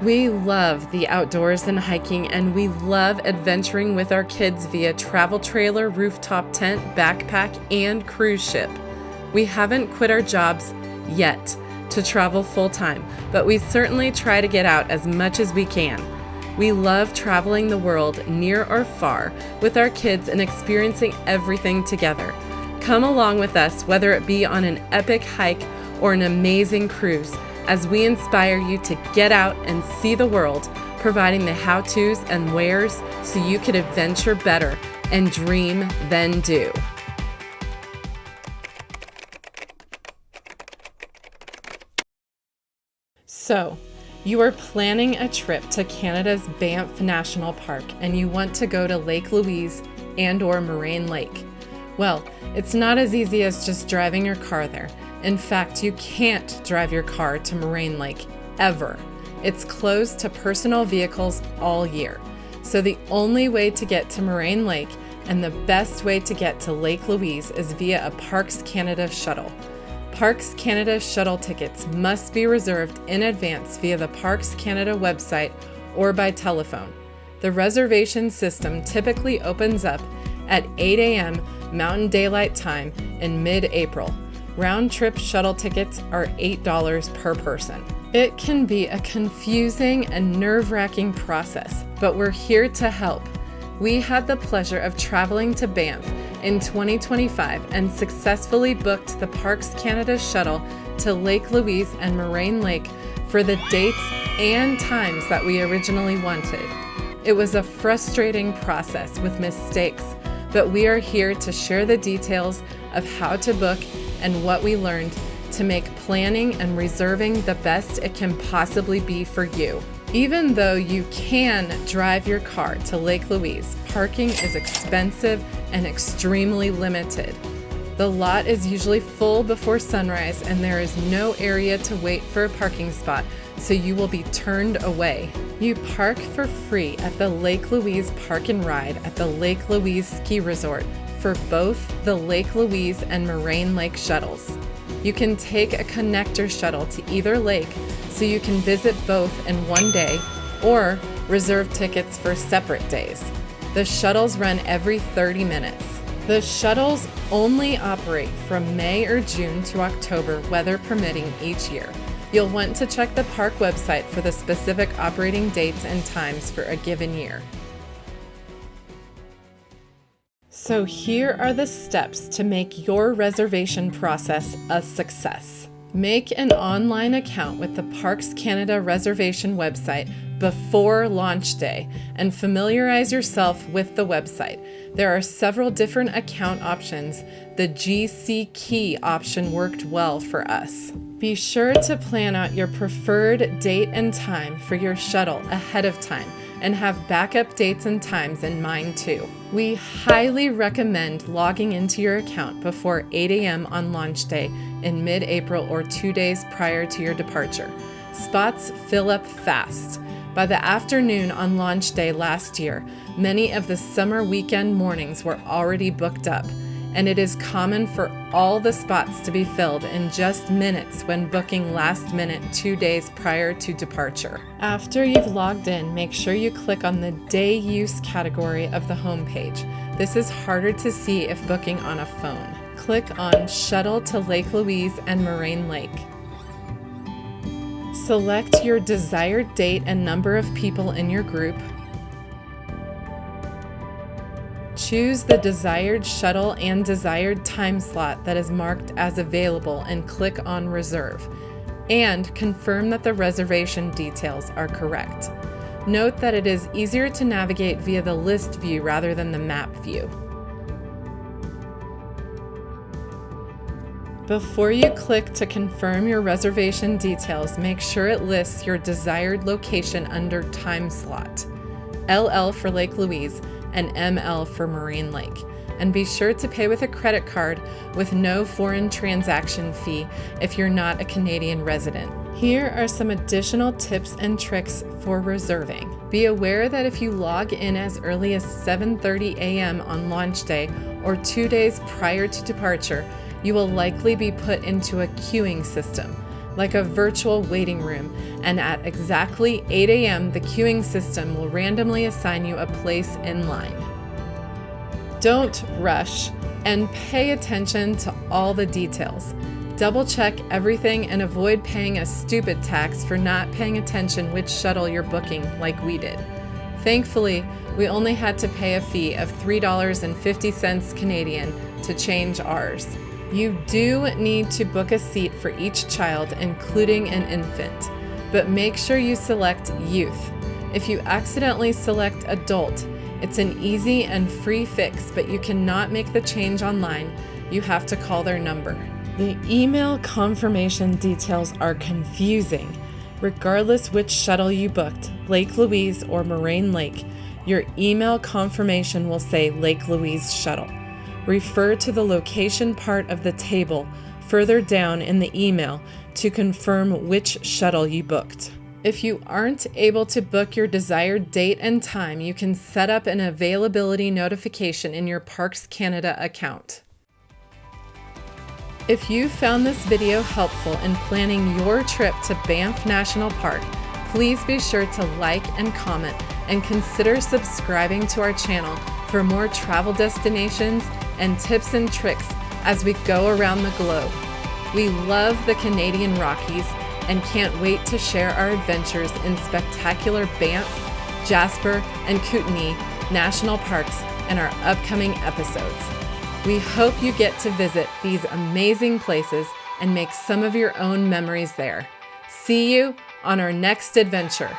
We love the outdoors and hiking, and we love adventuring with our kids via travel trailer, rooftop tent, backpack, and cruise ship. We haven't quit our jobs yet to travel full time, but we certainly try to get out as much as we can. We love traveling the world, near or far, with our kids and experiencing everything together. Come along with us, whether it be on an epic hike or an amazing cruise, as we inspire you to get out and see the world, providing the how-tos and wheres so you can adventure better and dream then do. So, you are planning a trip to Canada's Banff National Park and you want to go to Lake Louise and/or Moraine Lake. Well, it's not as easy as just driving your car there. In fact, you can't drive your car to Moraine Lake, ever. It's closed to personal vehicles all year. So the only way to get to Moraine Lake and the best way to get to Lake Louise is via a Parks Canada shuttle. Parks Canada shuttle tickets must be reserved in advance via the Parks Canada website or by telephone. The reservation system typically opens up at 8 a.m. Mountain Daylight Time in mid-April. Round-trip shuttle tickets are $8 per person. It can be a confusing and nerve-wracking process, but we're here to help. We had the pleasure of traveling to Banff in 2025 and successfully booked the Parks Canada shuttle to Lake Louise and Moraine Lake for the dates and times that we originally wanted. It was a frustrating process with mistakes, but we are here to share the details of how to book and what we learned to make planning and reserving the best it can possibly be for you. Even though you can drive your car to Lake Louise, parking is expensive and extremely limited. The lot is usually full before sunrise and there is no area to wait for a parking spot, so you will be turned away. You park for free at the Lake Louise Park and Ride at the Lake Louise Ski Resort for both the Lake Louise and Moraine Lake shuttles. You can take a connector shuttle to either lake so you can visit both in one day or reserve tickets for separate days. The shuttles run every 30 minutes. The shuttles only operate from May or June to October, weather permitting each year. You'll want to check the park website for the specific operating dates and times for a given year. So here are the steps to make your reservation process a success. Make an online account with the Parks Canada reservation website before launch day and familiarize yourself with the website. There are several different account options. The GC Key option worked well for us. Be sure to plan out your preferred date and time for your shuttle ahead of time and have backup dates and times in mind too. We highly recommend logging into your account before 8 a.m. on launch day in mid-April or 2 days prior to your departure. Spots fill up fast. By the afternoon on launch day last year, many of the summer weekend mornings were already booked up, and it is common for all the spots to be filled in just minutes when booking last minute 2 days prior to departure. After you've logged in, make sure you click on the day use category of the homepage. This is harder to see if booking on a phone. Click on Shuttle to Lake Louise and Moraine Lake. Select your desired date and number of people in your group. Choose the desired shuttle and desired time slot that is marked as available and click on Reserve. And confirm that the reservation details are correct. Note that it is easier to navigate via the list view rather than the map view. Before you click to confirm your reservation details, make sure it lists your desired location under time slot, LL for Lake Louise and ML for Moraine Lake. And be sure to pay with a credit card with no foreign transaction fee if you're not a Canadian resident. Here are some additional tips and tricks for reserving. Be aware that if you log in as early as 7:30 a.m. on launch day or 2 days prior to departure, you will likely be put into a queuing system. like a virtual waiting room, and at exactly 8 a.m., the queuing system will randomly assign you a place in line. Don't rush, and pay attention to all the details. Double check everything and avoid paying a stupid tax for not paying attention which shuttle you're booking like we did. Thankfully, we only had to pay a fee of $3.50 Canadian to change ours. You do need to book a seat for each child, including an infant, but make sure you select youth. If you accidentally select adult, it's an easy and free fix, but you cannot make the change online. You have to call their number. The email confirmation details are confusing. Regardless which shuttle you booked, Lake Louise or Moraine Lake, your email confirmation will say Lake Louise shuttle. Refer to the location part of the table further down in the email to confirm which shuttle you booked. If you aren't able to book your desired date and time, you can set up an availability notification in your Parks Canada account. If you found this video helpful in planning your trip to Banff National Park, please be sure to like and comment and consider subscribing to our channel for more travel destinations and tips and tricks as we go around the globe. We love the Canadian Rockies and can't wait to share our adventures in spectacular Banff, Jasper, and Kootenay National Parks in our upcoming episodes. We hope you get to visit these amazing places and make some of your own memories there. See you on our next adventure.